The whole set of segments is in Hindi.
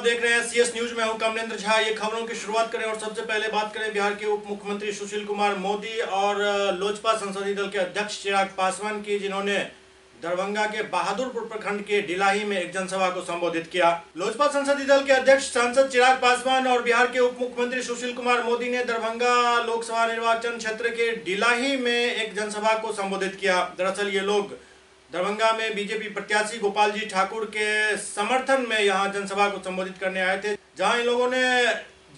देख रहे हैं CS न्यूज में हूं कमलेंद्र झा। ये खबरों की शुरुआत करें और सबसे पहले बात करें बिहार के उप मुख्यमंत्री सुशील कुमार मोदी और लोजपा संसदीय दल के अध्यक्ष चिराग पासवान की, जिन्होंने दरभंगा के बहादुरपुर प्रखंड के डिलाही में एक जनसभा को संबोधित किया। लोजपा संसदीय दल के अध्यक्ष सांसद चिराग पासवान और बिहार के उप मुख्यमंत्री सुशील कुमार मोदी ने दरभंगा लोकसभा निर्वाचन क्षेत्र के डिलाही में एक जनसभा को संबोधित किया। दरअसल ये लोग दरभंगा में बीजेपी प्रत्याशी गोपाल जी ठाकुर के समर्थन में यहां जनसभा को संबोधित करने आए थे, जहां इन लोगों ने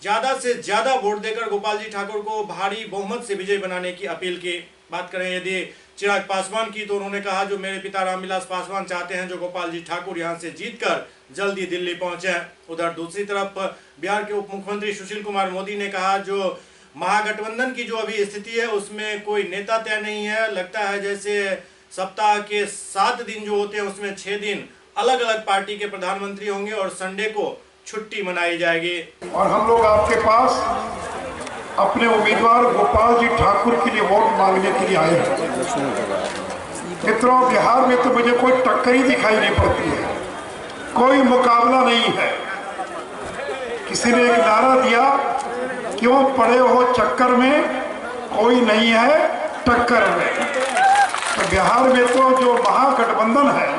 ज्यादा से ज्यादा वोट देकर गोपाल जी ठाकुर को भारी बहुमत से विजयी बनाने की अपील की। बात करें यदि चिराग पासवान की, तो उन्होंने कहा जो मेरे पिता रामविलास पासवान चाहते हैं जो गोपाल जी ठाकुर यहां से जीतकर जल्दी दिल्ली पहुंचे। उधर दूसरी तरफ बिहार के उप मुख्यमंत्री सुशील कुमार मोदी ने कहा जो महागठबंधन की जो अभी स्थिति है उसमें कोई नेता तय नहीं है। लगता है जैसे सप्ताह के 7 दिन जो होते हैं उसमें 6 दिन अलग अलग पार्टी के प्रधानमंत्री होंगे और संडे को छुट्टी मनाई जाएगी। और हम लोग आपके पास अपने उम्मीदवार गोपाल जी ठाकुर के लिए वोट मांगने के लिए आए हैं। मित्रों, बिहार में तो मुझे कोई टक्कर ही दिखाई नहीं पड़ती है, कोई मुकाबला नहीं है। किसी ने एक नारा दिया, क्यों पड़े हो चक्कर में, कोई नहीं है टक्कर में। तो बिहार में तो जो महागठबंधन है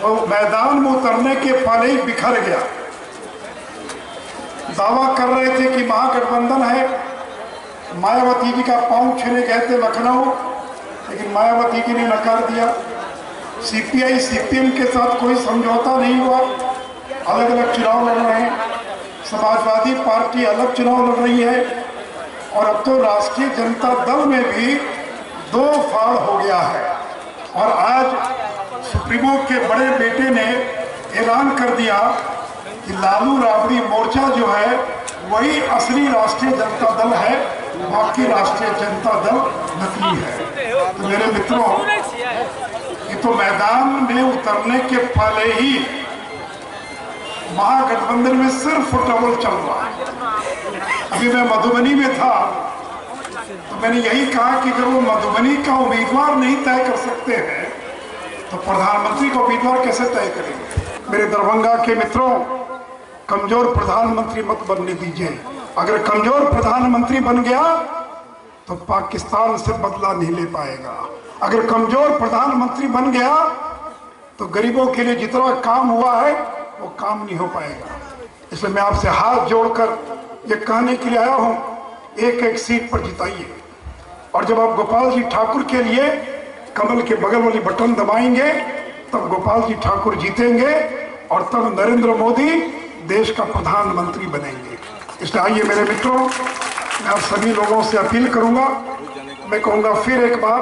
वो मैदान में उतरने के पहले ही बिखर गया। दावा कर रहे थे कि महागठबंधन है, मायावती जी का पांव छूने गए थे लखनऊ, लेकिन मायावती जी ने नकार दिया। CPI CPM के साथ कोई समझौता नहीं हुआ, अलग अलग चुनाव लड़ रहे हैं। समाजवादी पार्टी अलग चुनाव लड़ रही है और अब तो राष्ट्रीय जनता दल में भी 2 फाड़ हो गया है। और आज सुप्रीमो के बड़े बेटे ने ऐलान कर दिया कि लालू राबड़ी मोर्चा जो है वही असली राष्ट्रीय जनता दल है, बाकी राष्ट्रीय जनता दल नकली है। तो मेरे मित्रों, ये तो मैदान में उतरने के पहले ही महागठबंधन में सिर्फ फुटबॉल चल रहा है। अभी मैं मधुबनी में था तो मैंने यही कहा कि अगर वो मधुबनी का उम्मीदवार नहीं तय कर सकते हैं तो प्रधानमंत्री का उम्मीदवार कैसे तय करेंगे। मेरे दरभंगा के मित्रों, कमजोर प्रधानमंत्री मत बनने दीजिए। अगर कमजोर प्रधानमंत्री बन गया तो पाकिस्तान से बदला नहीं ले पाएगा। अगर कमजोर प्रधानमंत्री बन गया तो गरीबों के लिए जितना काम हुआ है वो काम नहीं हो पाएगा। इसलिए मैं आपसे हाथ जोड़कर ये कहने के लिए आया हूं, एक एक सीट पर जिताइए। और जब आप गोपाल जी ठाकुर के लिए कमल के बगल वाली बटन दबाएंगे तब गोपाल जी ठाकुर जीतेंगे और तब नरेंद्र मोदी देश का प्रधानमंत्री बनेंगे। इसलिए आइए मेरे मित्रों, मैं आप सभी लोगों से अपील करूंगा, मैं कहूंगा फिर एक बार,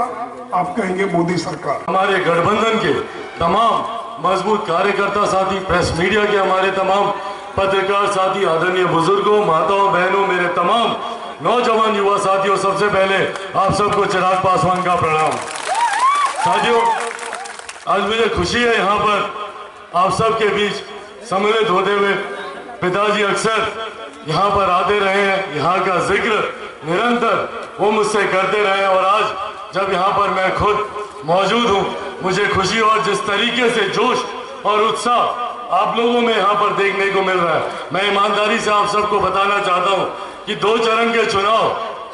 आप कहेंगे मोदी सरकार। हमारे गठबंधन के तमाम मजबूत कार्यकर्ता साथी, प्रेस मीडिया के हमारे तमाम पत्रकार साथी, आदरणीय बुजुर्गों, माताओं, बहनों, मेरे तमाम नौजवान युवा साथियों, सबसे पहले आप सबको चिराग पासवान का प्रणाम। साथियों, आज मुझे खुशी है यहाँ पर आप सबके बीच सम्मिलित होते हुए। पिताजी अक्सर यहाँ पर आते रहे हैं, यहाँ का जिक्र निरंतर वो मुझसे करते रहे और आज जब यहाँ पर मैं खुद मौजूद हूँ मुझे खुशी और जिस तरीके से जोश और उत्साह आप लोगों में यहाँ पर देखने को मिल रहा है। मैं ईमानदारी से आप सबको बताना चाहता हूँ कि 2 चरण के चुनाव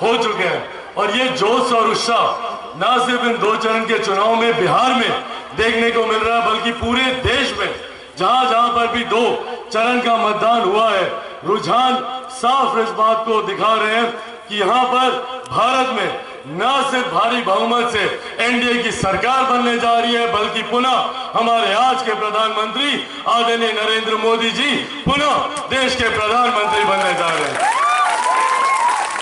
हो चुके हैं और ये जोश और उत्साह ना सिर्फ इन 2 चरण के चुनाव में बिहार में देखने को मिल रहा है बल्कि पूरे देश में जहां जहां पर भी 2 चरण का मतदान हुआ है, रुझान साफ इस बात को दिखा रहे हैं कि यहाँ पर भारत में न सिर्फ भारी बहुमत से NDA की सरकार बनने जा रही है बल्कि पुनः हमारे आज के प्रधानमंत्री आदरणीय नरेंद्र मोदी जी पुनः देश के प्रधानमंत्री बनने जा रहे हैं।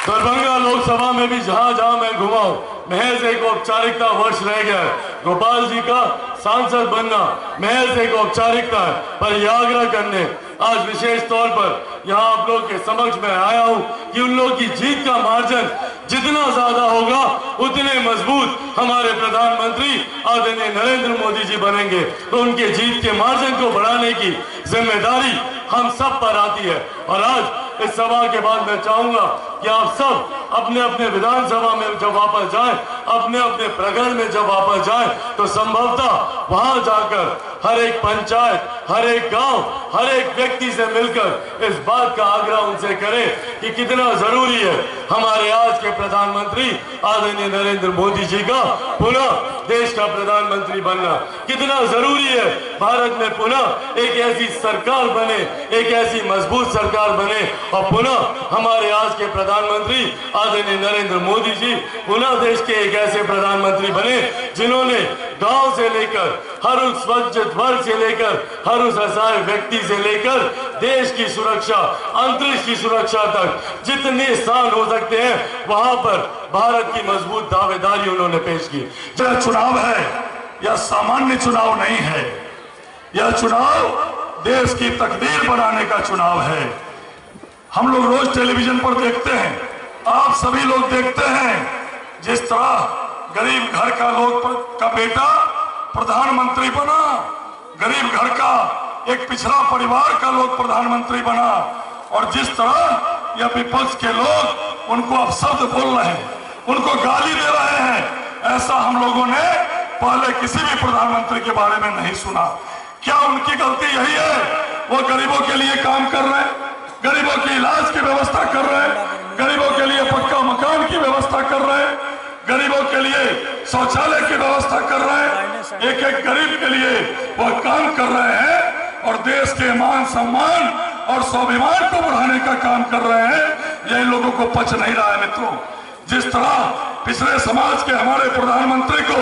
दरभंगा लोकसभा में भी जहां जहां मैं घुमा हूं, महज एक औपचारिकता वर्ष रह गया है। गोपाल जी का सांसद बनना महज एक औपचारिकता है, पर यह आग्रह करने आज विशेष तौर पर यहाँ आप लोग के समक्ष में आया हूँ कि उन लोग की जीत का मार्जिन जितना ज्यादा होगा उतने मजबूत हमारे प्रधानमंत्री आदरणीय नरेंद्र मोदी जी बनेंगे। तो उनके जीत के मार्जिन को बढ़ाने की जिम्मेदारी हम सब पर आती है। और आज इस सभा के बाद मैं चाहूंगा कि आप सब अपने अपने विधानसभा में जब वापस जाएं, अपने अपने प्रगण में जब वापस जाएं, तो संभवतः वहां जाकर हर एक पंचायत, हर एक गांव, हर एक व्यक्ति से मिलकर इस बात का आग्रह उनसे करें कि कितना जरूरी है हमारे आज के प्रधानमंत्री आदरणीय नरेंद्र मोदी जी का पुनः देश का प्रधानमंत्री बनना। कितना जरूरी है भारत में पुनः एक ऐसी सरकार बने, एक ऐसी मजबूत सरकार बने और पुनः हमारे आज के प्रधानमंत्री आदरणीय नरेंद्र मोदी जी पुनः देश के एक ऐसे प्रधानमंत्री बने जिन्होंने गांव से लेकर हर उस वंचित वर्ग से लेकर हर उस असहाय व्यक्ति से लेकर देश की सुरक्षा, अंतरिक्ष की सुरक्षा तक जितने स्थान हो सकते हैं वहां पर भारत की मजबूत दावेदारी उन्होंने पेश की। यह चुनाव है, यह सामान्य चुनाव नहीं है, यह चुनाव देश की तकदीर बनाने का चुनाव है। हम लोग रोज टेलीविजन पर देखते हैं, आप सभी लोग देखते हैं, जिस तरह गरीब घर का का बेटा प्रधानमंत्री बना, गरीब घर का एक पिछड़ा परिवार का लोग प्रधानमंत्री बना, और जिस तरह यह विपक्ष के लोग उनको अपशब्द बोल रहे हैं, उनको गाली दे रहे हैं, ऐसा हम लोगों ने पहले किसी भी प्रधानमंत्री के बारे में नहीं सुना। क्या उनकी गलती यही है? वो गरीबों के लिए काम कर रहे हैं, गरीबों के इलाज की व्यवस्था कर रहे हैं, गरीबों के लिए पक्का मकान की व्यवस्था कर रहे हैं, गरीबों के लिए शौचालय की व्यवस्था कर रहे हैं, एक एक गरीब के लिए वह काम कर रहे हैं और देश के मान सम्मान और स्वाभिमान को बढ़ाने का काम कर रहे हैं। यह लोगों को पच नहीं रहा है मित्रों। जिस तरह पिछड़े समाज के हमारे प्रधानमंत्री को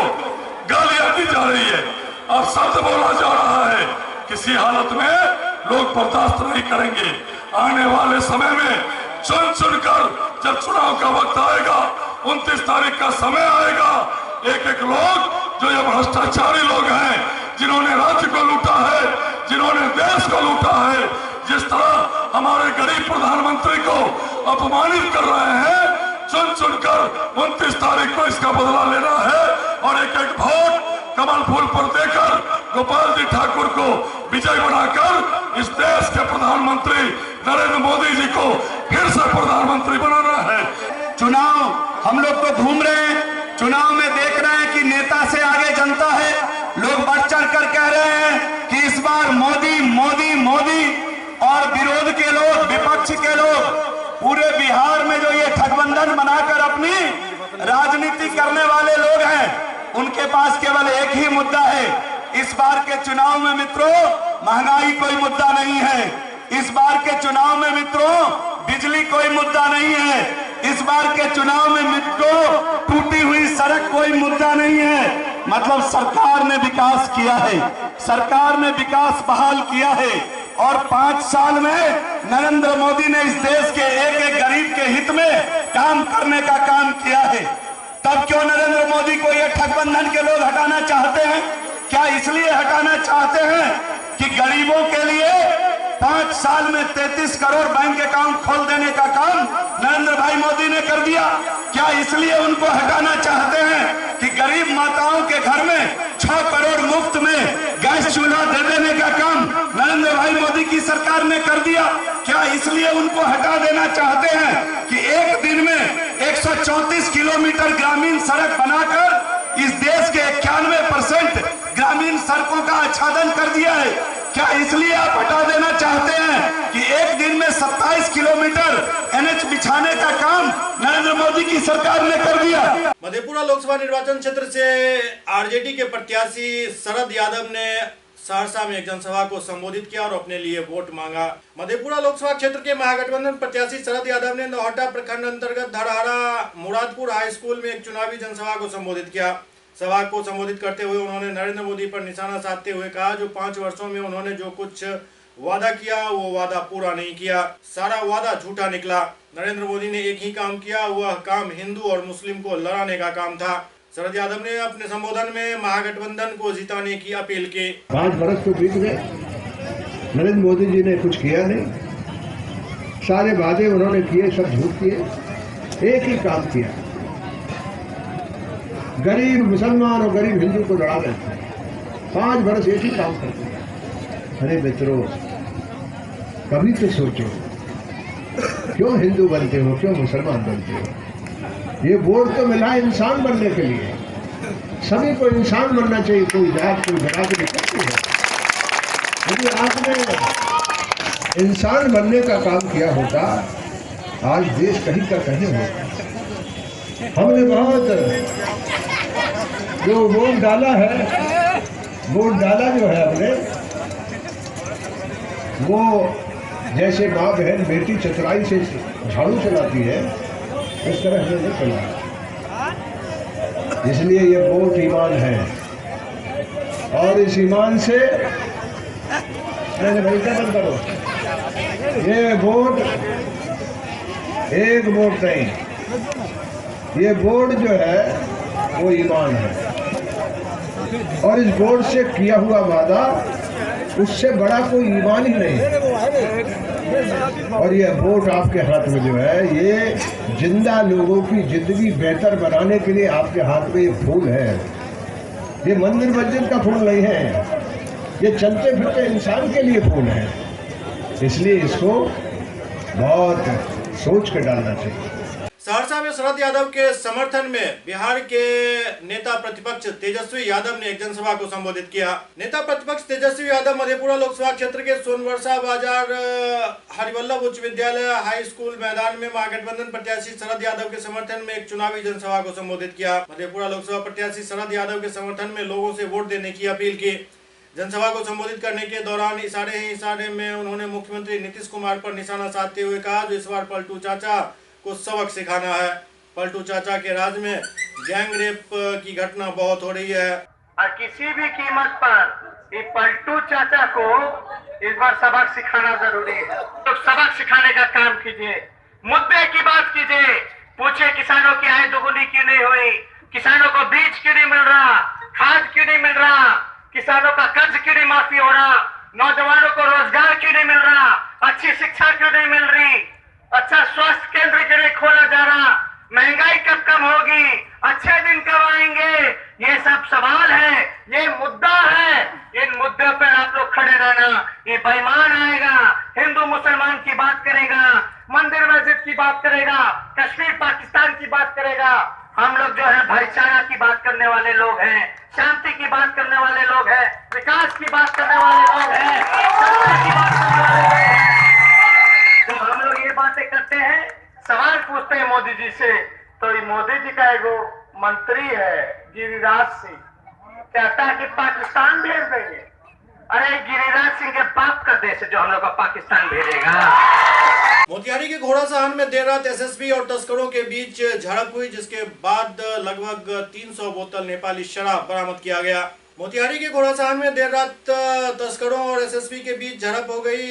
गालियां दी जा रही है, अब शब्द बोला जा रहा है, किसी हालत में लोग बर्दाश्त नहीं करेंगे। आने वाले समय में चुन चुनकर जब चुनाव का वक्त आएगा, 29 तारीख का समय आएगा, एक एक लोग जो ये भ्रष्टाचारी लोग हैं, जिन्होंने राज्य को लूटा है, जिन्होंने देश को लूटा है, जिस तरह हमारे गरीब प्रधानमंत्री को अपमानित कर रहे हैं, चुन चुनकर 29 तारीख को इसका बदला लेना है और एक एक वोट कमल फूल पर देकर गोपाल जी ठाकुर को विजय बनाकर इस देश के प्रधानमंत्री नरेंद्र मोदी जी को फिर से प्रधानमंत्री बनाना है। चुनाव हम लोग तो घूम रहे हैं, चुनाव में देख रहे हैं कि नेता से आगे जनता है। लोग बढ़ चढ़ कर कह रहे हैं कि इस बार मोदी मोदी मोदी, और विरोध के लोग, विपक्ष के लोग पूरे बिहार में जो ये ठगबंधन बनाकर अपनी राजनीति करने वाले लोग हैं, उनके पास केवल एक ही मुद्दा है। इस बार के चुनाव में मित्रों महंगाई कोई मुद्दा नहीं है, इस बार के चुनाव में मित्रों बिजली कोई मुद्दा नहीं है, इस बार के चुनाव में मित्रों टूटी हुई सड़क कोई मुद्दा नहीं है। मतलब सरकार ने विकास किया है, सरकार ने विकास बहाल किया है, और 5 साल में नरेंद्र मोदी ने इस देश के एक एक गरीब के हित में काम करने का काम किया है। तब क्यों नरेंद्र मोदी को ये ठगबंधन के लोग हटाना चाहते हैं? क्या इसलिए हटाना चाहते हैं कि गरीबों के लिए 5 साल में 33 करोड़ बैंक अकाउंट खोल देने का काम नरेंद्र भाई मोदी ने कर दिया? क्या इसलिए उनको हटाना चाहते हैं कि गरीब माताओं के घर में 6 करोड़ मुफ्त में गैस चूल्हा दे देने का काम नरेंद्र भाई मोदी की सरकार ने कर दिया? क्या इसलिए उनको हटा देना चाहते हैं कि एक दिन में 134 किलोमीटर ग्रामीण सड़क बनाकर इस देश के 91% ग्रामीण सड़कों का आच्छादन कर दिया है? क्या इसलिए आप हटा देना चाहते हैं कि एक दिन में 27 किलोमीटर एनएच बिछाने का काम नरेंद्र मोदी की सरकार ने कर दिया? मधेपुरा लोकसभा निर्वाचन क्षेत्र से आरजेडी के प्रत्याशी शरद यादव ने सहरसा में एक जनसभा को संबोधित किया और अपने लिए वोट मांगा। मधेपुरा लोकसभा क्षेत्र के महागठबंधन प्रत्याशी शरद यादव ने नौहटा प्रखंड अंतर्गत धरहरा मुरादपुर हाई स्कूल में एक चुनावी जनसभा को संबोधित किया। सभा को संबोधित करते हुए उन्होंने नरेंद्र मोदी पर निशाना साधते हुए कहा, जो 5 वर्षों में उन्होंने जो कुछ वादा किया वो वादा पूरा नहीं किया, सारा वादा झूठा निकला। नरेंद्र मोदी ने एक ही काम किया, वह काम हिंदू और मुस्लिम को लड़ाने का काम था। शरद यादव ने अपने संबोधन में महागठबंधन को जिताने की अपील की। 5 वर्ष तो बीत गए, नरेंद्र मोदी जी ने कुछ किया नहीं, सारे वादे उन्होंने किए सब झूठ किए, एक ही काम किया, गरीब मुसलमान और गरीब हिंदू को लड़ा रहे थे। 5 वर्ष एक ही काम करते हैं। अरे मित्रों, कभी तो सोचो, क्यों हिंदू बनते हो, क्यों मुसलमान बनते हो। ये वोट तो मिला इंसान बनने के लिए, सभी को इंसान बनना चाहिए, कोई जात कोई बिरादरी करती है। यदि आपने इंसान बनने का काम किया होता, आज देश कहीं का कहीं होता। हमने बहुत जो वोट डाला है, वोट डाला जो है हमने, वो जैसे माँ बहन बेटी चतुराई से झाड़ू चलाती है, इस तरह हमने नहीं चलाया। इसलिए ये वोट ईमान है, और इस ईमान से बंद करो, ये वोट एक वोट नहीं, ये वोट जो है वो ईमान है, और इस वोट से किया हुआ वादा, उससे बड़ा कोई ईमान ही नहीं। और ये वोट आपके हाथ में जो है, ये जिंदा लोगों की जिंदगी बेहतर बनाने के लिए आपके हाथ में ये फूल है। ये मंदिर मस्जिद का फूल नहीं है, ये चलते फिरते इंसान के लिए फूल है। इसलिए इसको बहुत सोच कर डालना चाहिए। सहरसा में शरद यादव के समर्थन में बिहार के नेता प्रतिपक्ष तेजस्वी यादव ने एक जनसभा को संबोधित किया। नेता प्रतिपक्ष तेजस्वी यादव मधेपुरा लोकसभा क्षेत्र के सोनवर्षा बाजार हरिवल्लभ उच्च विद्यालय हाई स्कूल मैदान में महागठबंधन प्रत्याशी शरद यादव के समर्थन में एक चुनावी जनसभा को संबोधित किया। मधेपुरा लोकसभा प्रत्याशी शरद यादव के समर्थन में लोगों से वोट देने की अपील की। जनसभा को संबोधित करने के दौरान इशारे में उन्होंने मुख्यमंत्री नीतीश कुमार पर निशाना साधते हुए कहा, जो इस बार पलटू चाचा को सबक सिखाना है। पलटू चाचा के राज में गैंग रेप की घटना बहुत हो रही है, और किसी भी कीमत पर ये पलटू चाचा को इस बार सबक सिखाना जरूरी है। तो सबक सिखाने का काम कीजिए, मुद्दे की बात कीजिए, पूछे किसानों की आय दोगुनी क्यों नहीं हुई, किसानों को बीज क्यों नहीं मिल रहा, खाद क्यों नहीं मिल रहा, किसानों का कर्ज क्यों नहीं माफी हो रहा, नौजवानों को रोजगार क्यों नहीं मिल रहा, अच्छी शिक्षा क्यों नहीं मिल रही, अच्छा स्वास्थ्य केंद्र क्यों नहीं खोला जा रहा, महंगाई कब कम होगी, अच्छे दिन कब आएंगे, ये सब सवाल है, ये मुद्दा है। इन मुद्दों पर आप लोग खड़े रहना। ये बेईमान आएगा, हिंदू मुसलमान की बात करेगा, मंदिर मस्जिद की बात करेगा, कश्मीर पाकिस्तान की बात करेगा। हम लोग जो है भाईचारा की बात करने वाले लोग हैं, शांति की बात करने वाले लोग हैं, विकास की बात करने वाले लोग हैं, सत्ता की बात करने वाले लोग हैं। जब हम लोग ये बातें करते हैं, सवाल पूछते हैं मोदी जी से, तो ये मोदी जी का एगो मंत्री है गिरिराज सिंह, कहता है कि पाकिस्तान भेज देंगे। अरे गिरिराज सिंह के बाप का देश है जो हम लोग का पाकिस्तान भेजेगा। मोतिहारी के घोड़ासहन में देर रात एसएसबी और तस्करों के बीच झड़प हुई, जिसके बाद लगभग 300 बोतल नेपाली शराब बरामद किया गया। मोतिहारी के घोड़ासहन में देर रात तस्करों और एसएसबी के बीच झड़प हो गई।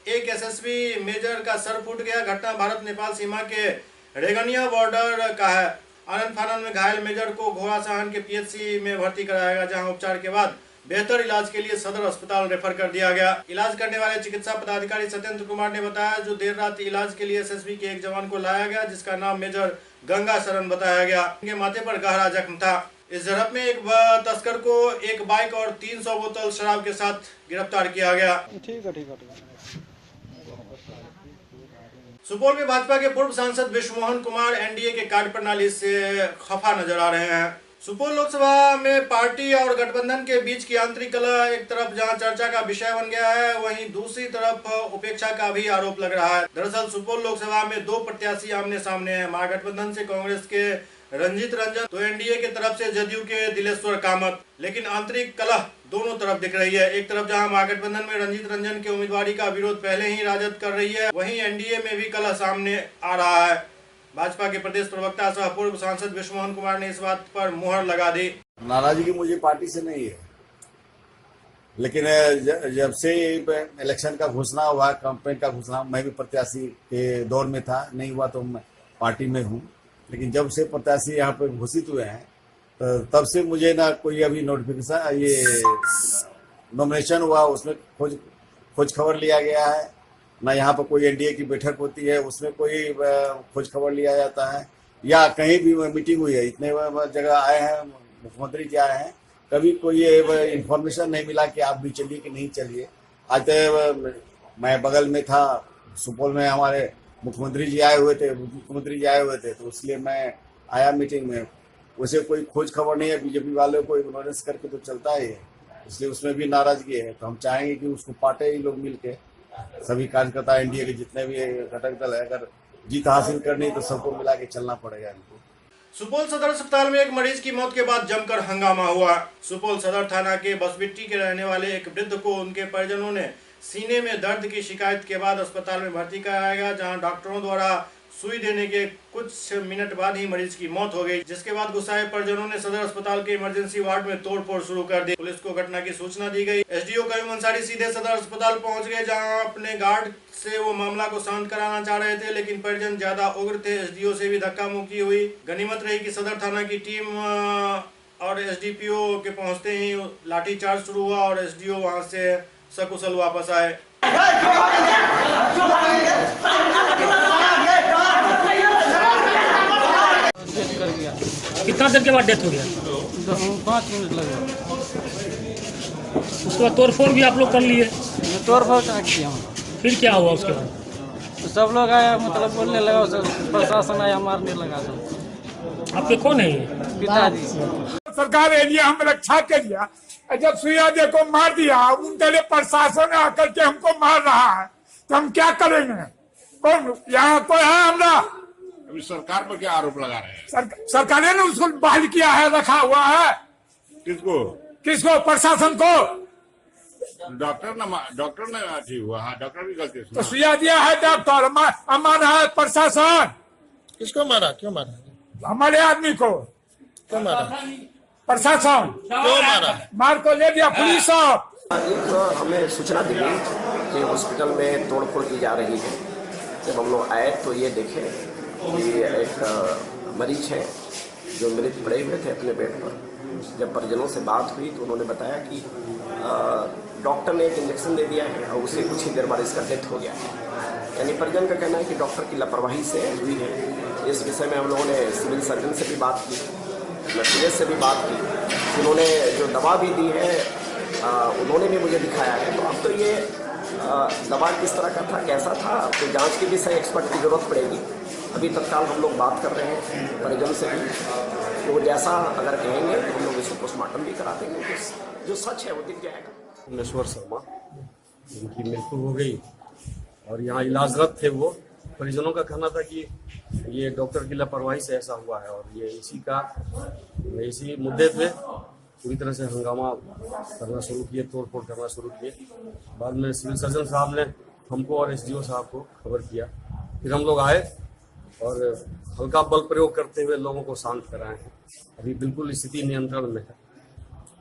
एक एसएसबी मेजर का सर फूट गया। घटना भारत नेपाल सीमा के रेगनिया बॉर्डर का है। आनंद फानन में घायल मेजर को घोड़ासहन के पीएचसी में भर्ती कराया गया, जहां उपचार के बाद बेहतर इलाज के लिए सदर अस्पताल रेफर कर दिया गया। इलाज करने वाले चिकित्सा पदाधिकारी सत्येंद्र कुमार ने बताया, जो देर रात इलाज के लिए एसएसबी के एक जवान को लाया गया, जिसका नाम मेजर गंगा शरण बताया गया। उनके माथे पर गहरा जख्म था। इस झड़प में एक तस्कर को एक बाइक और 300 बोतल शराब के साथ गिरफ्तार किया गया। ठीक है। सुपौल में भाजपा के पूर्व सांसद विश्वमोहन कुमार एनडीए के कार्य प्रणाली से खफा नजर आ रहे हैं। सुपौल लोकसभा में पार्टी और गठबंधन के बीच की आंतरिक कलह एक तरफ जहां चर्चा का विषय बन गया है, वहीं दूसरी तरफ उपेक्षा का भी आरोप लग रहा है। दरअसल सुपौल लोकसभा में 2 प्रत्याशी आमने सामने हैं। महागठबंधन से कांग्रेस के रंजीत रंजन तो एनडीए की तरफ से जदयू के दिलेश्वर कामत। लेकिन आंतरिक कलह दोनों तरफ दिख रही है। एक तरफ जहां महागठबंधन में रंजीत रंजन के उम्मीदवारी का विरोध पहले ही राजद कर रही है, वहीं एनडीए में भी कलह सामने आ रहा है। भाजपा के प्रदेश प्रवक्ता सह पूर्व सांसद विश्वमोहन कुमार ने इस बात पर मुहर लगा दी। नाराजगी मुझे पार्टी से नहीं है, लेकिन जब से इलेक्शन का घोषणा हुआ, कैंपेन का घोषणा, मैं भी प्रत्याशी के दौर में था, नहीं हुआ तो मैं पार्टी में हूँ। लेकिन जब से प्रत्याशी यहाँ पे घोषित हुए हैं, तो तब से मुझे ना कोई अभी नोटिफिकेशन, ये नॉमिनेशन हुआ उसमें खोज खबर लिया गया है, ना यहाँ पर कोई एनडीए की बैठक होती है उसमें कोई खोज खबर लिया जाता है, या कहीं भी मीटिंग हुई है। इतने जगह आए हैं, मुख्यमंत्री जी आए हैं, कभी कोई इन्फॉर्मेशन नहीं मिला कि आप भी चलिए कि नहीं चलिए। आज मैं बगल में था, सुपौल में हमारे मुख्यमंत्री जी आए हुए थे तो इसलिए मैं आया मीटिंग में। वैसे कोई खोज खबर नहीं है, बीजेपी वालों को इग्नोरेंस करके तो चलता ही है, इसलिए उसमें भी नाराजगी है। तो हम चाहेंगे कि उसको पाटे ही लोग मिलके, सभी कार्यकर्ता एनडीए के जितने भी घटक दल है, अगर जीत हासिल करनी है तो सबको मिला के चलना पड़ेगा इनको। सुपौल सदर अस्पताल में एक मरीज की मौत के बाद जमकर हंगामा हुआ। सुपौल सदर थाना के बसबिट्टी के रहने वाले एक वृद्ध को उनके परिजनों ने सीने में दर्द की शिकायत के बाद अस्पताल में भर्ती कराया गया, जहां डॉक्टरों द्वारा सुई देने के कुछ मिनट बाद ही मरीज की मौत हो गई, जिसके बाद गुस्साए परिजनों ने सदर अस्पताल के इमरजेंसी वार्ड में तोड़फोड़ शुरू कर दी। पुलिस को घटना की सूचना दी गई। एसडीओ कयूम अंसारी सीधे सदर अस्पताल पहुंच गए, जहां अपने गार्ड से वो मामला को शांत कराना चाह रहे थे, लेकिन परिजन ज्यादा उग्र थे। एसडीओ से भी धक्का मुक्की हुई। गनीमत रही कि सदर थाना की टीम और एसडीपीओ के पहुंचते ही लाठीचार्ज शुरू हुआ और एसडीओ वहां से सकुशल वापस आए। कितना देर के बाद डेथ हो गया? 5 मिनट लगे। उसके बाद तोड़फोड़ भी आप लोग कर लिए? तोड़फोड़ कर किया हम। फिर क्या हुआ उसके बाद? तो सब लोग आया, मतलब बोलने लगा, प्रशासन आया, मारने लगा सब। आपके कौन है ये? पिताजी। सरकार एरिया हम रक्षा के लिया, जब सुइया दे को मार दिया, उनके प्रशासन आकर के हमको मार रहा है, तो हम क्या करेंगे? कौन यहाँ कोई है? हमरा अभी सरकार पर क्या आरोप लगा रहे हैं? सरकार ने उसको बहाल किया है, रखा हुआ है। किसको? प्रशासन को। डॉक्टर ने ठीक हुआ, हाँ डॉक्टर की गलती। तो सुइया दिया है डॉक्टर, मारा है प्रशासन। किसको मारा? क्यों मारा? हमारे आदमी को। क्यों मारा? प्रशासन क्यों मारा? मार को ले दिया पुलिस। एक हमें सूचना दी कि हॉस्पिटल में तोड़फोड़ की जा रही है। जब हम लोग आए तो ये देखे कि एक मरीज है जो मृत पड़े हुए थे अपने बेड पर। जब परिजनों से बात हुई तो उन्होंने बताया कि डॉक्टर ने एक इंजेक्शन दे दिया है और उसे कुछ ही देर बाद इसका डेथ हो गया है। यानी परिजन का कहना है कि डॉक्टर की लापरवाही से हुई है। इस विषय में हम लोगों ने सिविल सर्जन से भी बात की, नर्सिस से भी बात की। उन्होंने जो दवा भी दी है उन्होंने भी मुझे दिखाया है। तो अब तो ये दवा किस तरह का था, कैसा था, तो जांच की भी सही एक्सपर्ट की जरूरत पड़ेगी। अभी तत्काल हम लोग बात कर रहे हैं परिजन से भी, तो जैसा अगर कहेंगे तो हम लोग इसको पोस्टमार्टम भी करा देंगे, जो सच है वो दिख जाएगा। नश्वर शर्मा, उनकी मृत्यु हो गई और यहाँ इलाजरत थे वो। परिजनों का कहना था कि ये डॉक्टर की लापरवाही से ऐसा हुआ है और ये इसी मुद्दे पे पूरी तरह से हंगामा करना शुरू किए, तोड़फोड़ करना शुरू किए। बाद में सिविल सर्जन साहब ने हमको और एसडीओ साहब को खबर किया। फिर हम लोग आए और हल्का बल प्रयोग करते हुए लोगों को शांत कराए हैं। अभी बिल्कुल स्थिति नियंत्रण में है।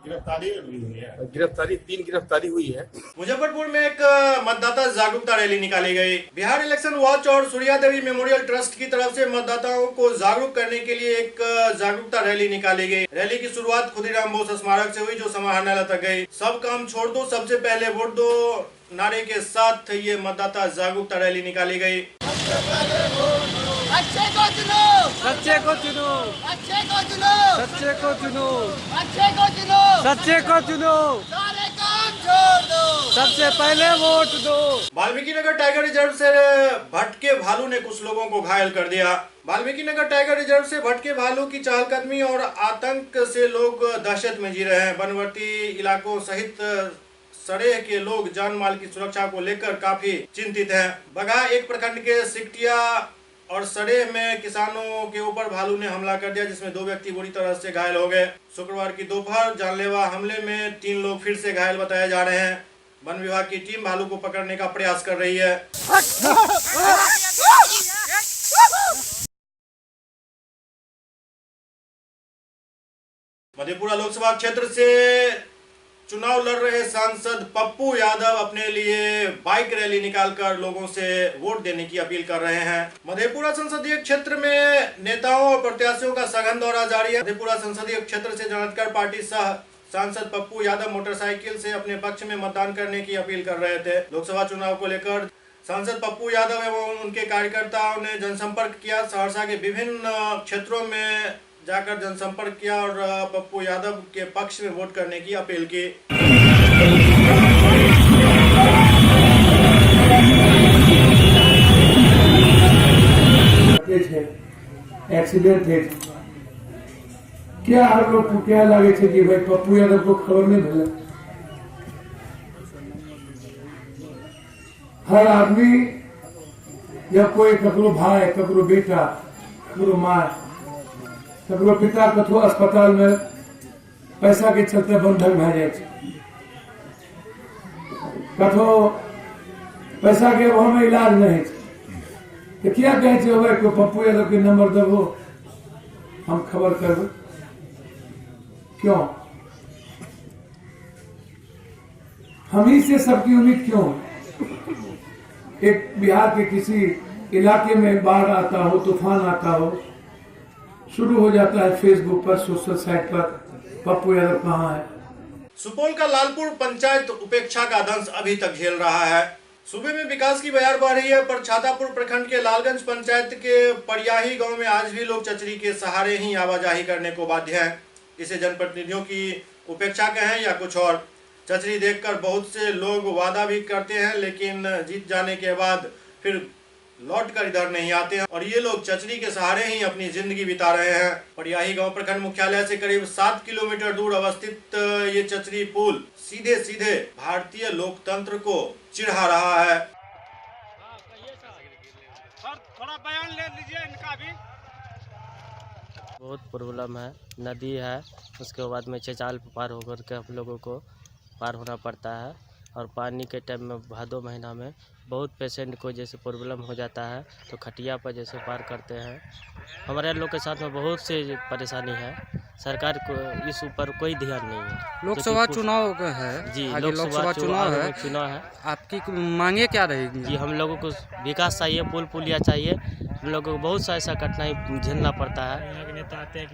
गिरफ्तारी 3 गिरफ्तारी हुई है। मुजफ्फरपुर में एक मतदाता जागरूकता रैली निकाली गई। बिहार इलेक्शन वॉच और सूर्या देवी मेमोरियल ट्रस्ट की तरफ से मतदाताओं को जागरूक करने के लिए एक जागरूकता रैली निकाली गई। रैली की शुरुआत खुदीराम बोस स्मारक से हुई, जो समाहरणालय तक गई। सब काम छोड़ दो, सबसे पहले वोट दो नारे के साथ ये मतदाता जागरूकता रैली निकाली गई। अच्छे को चुनो, सच्चे को चुनो, अच्छे को चुनो, सच्चे को चुनो, अच्छे को चुनो, सच्चे को चुनो, सारे काम छोड़ दो, सबसे पहले वोट दो। वाल्मीकि नगर टाइगर रिजर्व से भटके भालू ने कुछ लोगों को घायल कर दिया। वाल्मीकि नगर टाइगर रिजर्व से भटके भालू की चहलकदमी और आतंक से लोग दहशत में जी रहे हैं। वनवर्ती इलाकों सहित सरेह के लोग जान माल की सुरक्षा को लेकर काफी चिंतित हैं। बगहा एक प्रखंड के सिकटिया और सरेह में किसानों के ऊपर भालू ने हमला कर दिया, जिसमें 2 व्यक्ति बुरी तरह से घायल हो गए। शुक्रवार की दोपहर जानलेवा हमले में 3 लोग फिर से घायल बताए जा रहे हैं। वन विभाग की टीम भालू को पकड़ने का प्रयास कर रही है। मधेपुरा लोकसभा क्षेत्र से चुनाव लड़ रहे सांसद पप्पू यादव अपने लिए बाइक रैली निकालकर लोगों से वोट देने की अपील कर रहे हैं। मधेपुरा संसदीय क्षेत्र में नेताओं और प्रत्याशियों का सघन दौरा जारी है। मधेपुरा संसदीय क्षेत्र से जनाधिकार पार्टी सह सांसद पप्पू यादव मोटरसाइकिल से अपने पक्ष में मतदान करने की अपील कर रहे थे। लोकसभा चुनाव को लेकर सांसद पप्पू यादव एवं उनके कार्यकर्ताओं ने जनसंपर्क किया। सहरसा के विभिन्न क्षेत्रों में जाकर जनसंपर्क किया और पप्पू यादव के पक्ष में वोट करने की अपील की। के छे एक्सीडेंट है क्या हर लोग को क्या लगे छे कि भाई पप्पू यादव को खबर नहीं भेला हर आदमी या कोई ककरो भाई ककरो बेटा ककरो माँ ककरो पिता कतो अस्पताल में पैसा के चलते बंधक भे जाए कतो पैसा के अभाव में इलाज नहीं तो क्या कहे भाई को पप्पू यादव के नंबर देवो हम खबर करबो क्यों हम ही से सबकी उम्मीद क्यों एक बिहार के किसी इलाके में बाढ़ आता हो तूफान आता हो शुरू हो जाता है फेसबुक पर सोशल साइट पर पप्पू यादव कहाँ है। सुपौल का लालपुर पंचायत उपेक्षा का दंश अभी तक झेल रहा है। सूबे में विकास की बयार बढ़ रही है पर छातापुर प्रखंड के लालगंज पंचायत के परियाही गांव में आज भी लोग चचरी के सहारे ही आवाजाही करने को बाध्य हैं। इसे जनप्रतिनिधियों की उपेक्षा कहें या कुछ और, चचरी देखकर बहुत से लोग वादा भी करते हैं लेकिन जीत जाने के बाद फिर लौट कर इधर नहीं आते हैं और ये लोग चचरी के सहारे ही अपनी जिंदगी बिता रहे हैं। परियाही गांव प्रखंड मुख्यालय से करीब 7 किलोमीटर दूर अवस्थित ये चचरी पुल सीधे सीधे भारतीय लोकतंत्र को चिढ़ा रहा है। थोड़ा बयान ले लीजिए इनका भी। बहुत प्रॉब्लम है, नदी है उसके बाद में चचाल पार होकर के हम लोगों को पार होना पड़ता है और पानी के टाइम में भादो महीना में बहुत पेशेंट को जैसे प्रॉब्लम हो जाता है तो खटिया पर जैसे पार करते हैं। हमारे लोग के साथ में बहुत सी परेशानी है, सरकार को इस ऊपर कोई ध्यान नहीं है। लोकसभा चुनाव है जी, लोकसभा चुनाव है, आपकी मांगे क्या रहेगी? जी हम लोगों को विकास चाहिए, पुल पुलिया चाहिए। हम लोगों को बहुत सा ऐसा कठिनाई झेलना पड़ता है।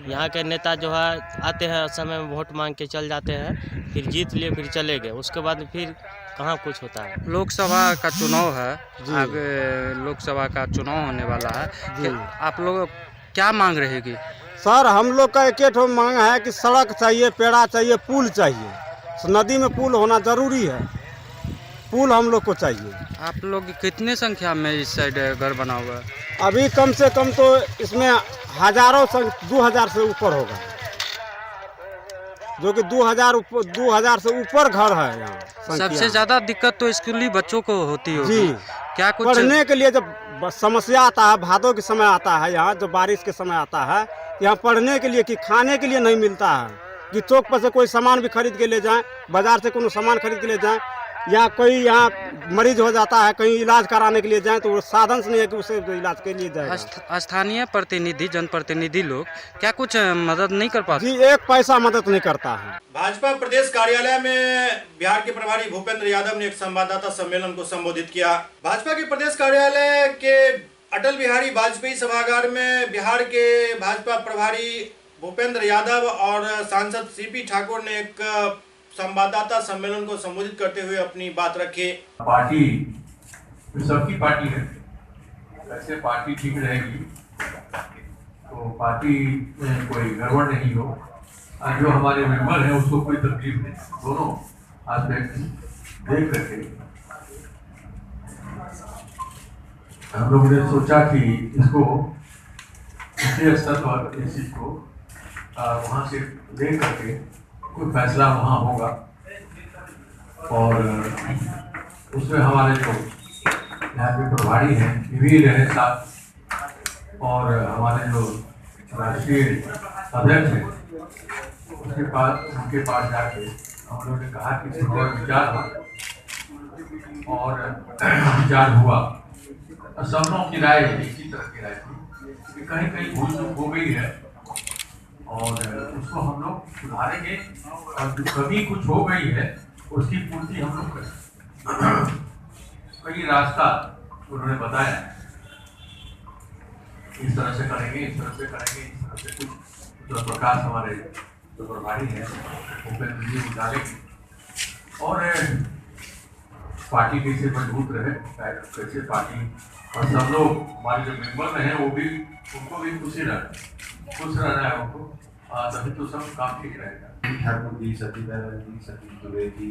यहाँ के नेता जो है आते हैं समय में वोट मांग के चल जाते हैं, फिर जीत लिए फिर चले गए, उसके बाद फिर कहाँ कुछ होता है। लोकसभा का चुनाव है, आगे लोकसभा का चुनाव होने वाला है कि आप लोग क्या मांग रहेगी? सर हम लोग का एक ठो मांग है कि सड़क चाहिए, पेड़ा चाहिए, पुल चाहिए। नदी में पुल होना जरूरी है, पुल हम लोग को चाहिए। आप लोग कितने संख्या में इस साइड घर बना हुआ है? अभी कम से कम तो इसमें हजारों 2000 से ऊपर होगा, जो कि 2000 से ऊपर घर है यहाँ। सबसे ज्यादा दिक्कत तो स्कूली बच्चों को होती होगी। जी, क्या कुछ पढ़ने के लिए जब समस्या आता है, भादों के समय आता है, यहाँ जब बारिश के समय आता है, यहाँ पढ़ने के लिए कि खाने के लिए नहीं मिलता है कि चौक पर से कोई सामान भी खरीद के ले जाएं, बाजार से कोई सामान खरीद के ले जाएं, या कोई यहाँ मरीज हो जाता है कहीं इलाज कराने के लिए जाएं तो वो साधन से नहीं है कि उसे इलाज के लिए जाए। स्थानीय प्रतिनिधि जनप्रतिनिधि लोग क्या कुछ मदद नहीं कर पाते? जी, एक पैसा मदद नहीं करता है। भाजपा प्रदेश कार्यालय में बिहार के प्रभारी भूपेंद्र यादव ने एक संवाददाता सम्मेलन को संबोधित किया। भाजपा के प्रदेश कार्यालय के अटल बिहारी वाजपेयी सभागार में बिहार के भाजपा प्रभारी भूपेंद्र यादव और सांसद सीपी ठाकुर ने एक संवाददाता सम्मेलन को संबोधित करते हुए अपनी बात रखी। पार्टी सबकी पार्टी है, ऐसे पार्टी ठीक रहेगी तो पार्टी में कोई गड़बड़ नहीं हो, और जो हमारे मेंबर हैं उसको कोई तकलीफ नहीं, दोनों एस्पेक्ट देख करके हम लोगों ने सोचा कि इसको दूसरे स्तर पर इस चीज को वहाँ से देख करके कोई फैसला वहाँ होगा और उसमें हमारे जो यहाँ पे प्रभारी हैं ये भी रहे साथ और हमारे जो राष्ट्रीय अध्यक्ष हैं उनके पास जाके हम लोगों ने कहा कि इस पर विचार हो और विचार हुआ और सब लोगों की राय इसी तरह की राय थी कि कहीं कहीं भूल चूक हो गई है और उसको हम लोग सुधारेंगे और जो कभी कुछ हो गई है उसकी पूर्ति हम लोग करें। कई रास्ता उन्होंने बताया, इस तरह से करेंगे, इस तरह से करेंगे, इस तरह से कुछ जो प्रकाश हमारे जो प्रभारी हैं भूपेंद्र जी डालेंगे और पार्टी कैसे मजबूत रहे, कैसे पार्टी और सब लोग हमारे जो मेंबर हैं वो भी उनको भी खुश रहना है उनको, तभी तो सब काम ठीक रहेगा। ठाकुर जी, सतीदारा जी, सतीश दुबे जी,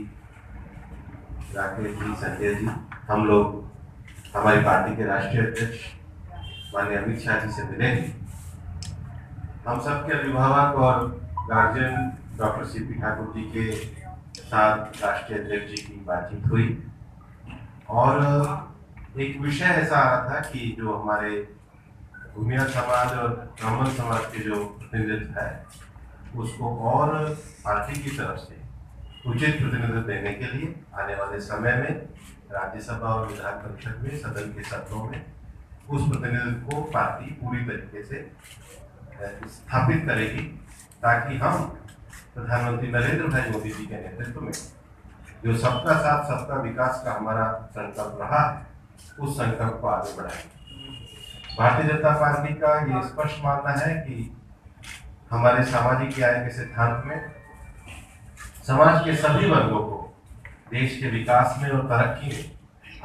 राकेश जी, संजय जी, हम लोग हमारी पार्टी के राष्ट्रीय अध्यक्ष माननीय अमित शाह जी से मिले हैं। हम सबके अभिभावक और guardian doctor CP Thakur ji के साथ राष्ट्रीय अध्यक्ष जी की बातचीत हुई और एक विषय ऐसा आ रहा था कि जो हमारे भूमिया समाज और ब्राह्मण समाज के जो प्रतिनिधित्व है उसको और पार्टी की तरफ से उचित प्रतिनिधित्व देने के लिए आने वाले समय में राज्यसभा और विधान परिषद में सदन के सत्रों में उस प्रतिनिधित्व को पार्टी पूरी तरीके से स्थापित करेगी ताकि हम प्रधानमंत्री नरेंद्र भाई मोदी जी के नेतृत्व में जो सबका साथ सबका विकास का हमारा संकल्प रहा है उस संकल्प को आगे बढ़ाएंगे। भारतीय जनता पार्टी का ये स्पष्ट मानना है कि हमारे सामाजिक न्याय के सिद्धांत में समाज के सभी वर्गों को देश के विकास में और तरक्की में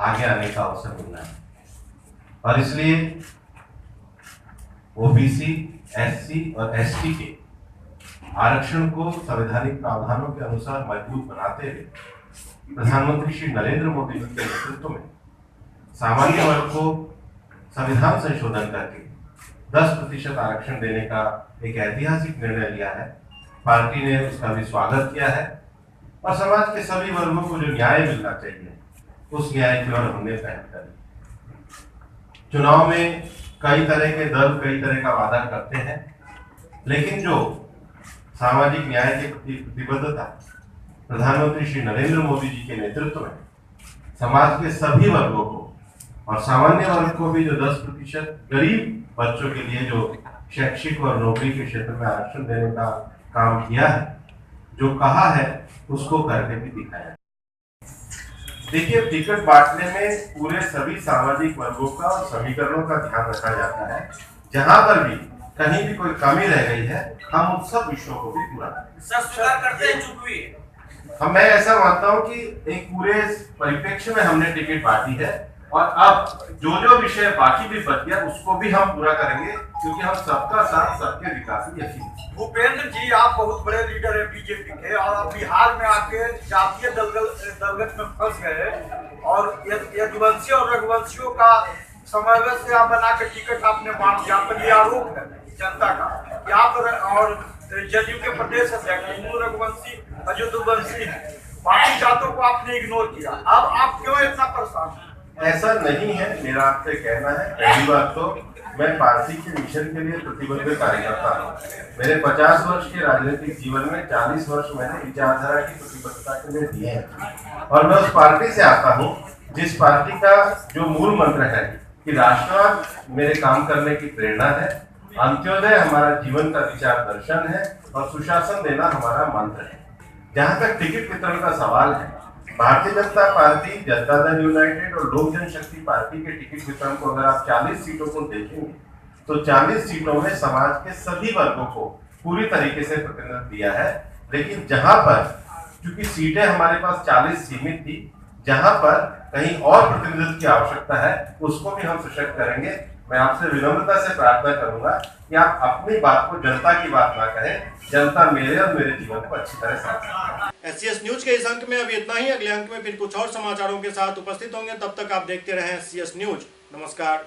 आगे आने का अवसर मिलना है और इसलिए ओबीसी, एससी और एसटी के आरक्षण को संवैधानिक प्रावधानों के अनुसार मजबूत बनाते हुए प्रधानमंत्री श्री नरेंद्र मोदी जी के नेतृत्व में सामान्य वर्ग को संविधान संशोधन करके 10% आरक्षण देने का एक ऐतिहासिक निर्णय लिया है। पार्टी ने उसका भी स्वागत किया है और समाज के सभी वर्गों को जो न्याय मिलना चाहिए उस न्याय की ओर हमने पहल करी। चुनाव में कई तरह के दल कई तरह का वादा करते हैं, लेकिन जो सामाजिक न्याय के प्रति प्रतिबद्धता प्रधानमंत्री श्री नरेंद्र मोदी जी के नेतृत्व में समाज के सभी वर्गों को और सामान्य वर्ग को भी जो 10% गरीब बच्चों के लिए जो शैक्षिक और नौकरी के क्षेत्र में आरक्षण देने का काम किया है, जो कहा है उसको करके भी दिखाया। देखिए, टिकट बांटने में पूरे सभी सामाजिक वर्गों का और समीकरणों का ध्यान रखा जाता है। जहां पर भी कहीं भी कोई कमी रह गई है हम उन सब विषयों को भी पूरा करते हैं। मैं ऐसा मानता हूं कि एक पूरे परिप्रेक्ष्य में हमने टिकट बांटी है और अब जो जो विषय बाकी भी बच गया उसको भी हम पूरा करेंगे क्योंकि हम सबका साथ सबके विकास में यकीन। भूपेंद्र जी, आप बहुत बड़े लीडर है बीजेपी के और आप बिहार में आके जातीय दलगत में फंस गए और यदुवंशी और रघुवंशियों का समावेश से आप बना के टिकट आपने बांट दिया। पर ये आरोप है जनता का कि आप और जदयू के प्रदेश अध्यक्ष रघुवंशी यदुवंशी बाकी जातों को आपने इग्नोर किया। अब आप क्यों इतना परेशान हैं? ऐसा नहीं है, मेरा आपसे कहना है। पहली बात तो मैं पार्टी के मिशन के लिए प्रतिबद्ध कार्यकर्ता हूँ। मेरे 50 वर्ष के राजनीतिक जीवन में 40 वर्ष मैंने विचारधारा की प्रतिबद्धता के लिए दिए हैं और मैं उस पार्टी से आता हूँ जिस पार्टी का जो मूल मंत्र है कि राष्ट्रवाद मेरे काम करने की प्रेरणा है, अंत्योदय हमारा जीवन का विचार दर्शन है और सुशासन देना हमारा मंत्र है। जहाँ तक टिकट वितरण का सवाल है, भारतीय जनता पार्टी, जनता दल यूनाइटेड और लोक जनशक्ति पार्टी के टिकट वितरण को अगर आप 40 सीटों को देखेंगे तो 40 सीटों में समाज के सभी वर्गों को पूरी तरीके से प्रतिनिधित्व दिया है। लेकिन जहां पर क्योंकि सीटें हमारे पास 40 सीमित थी, जहां पर कहीं और प्रतिनिधित्व की आवश्यकता है उसको भी हम सशक्त करेंगे। मैं आपसे विनम्रता से प्रार्थना करूंगा कि आप अपनी बात को जनता की बात ना कहें, जनता मेरे और मेरे जीवन को अच्छी तरह समझे। SCS न्यूज के इस अंक में अभी इतना ही। अगले अंक में फिर कुछ और समाचारों के साथ उपस्थित होंगे। तब तक आप देखते रहें SCS न्यूज। नमस्कार।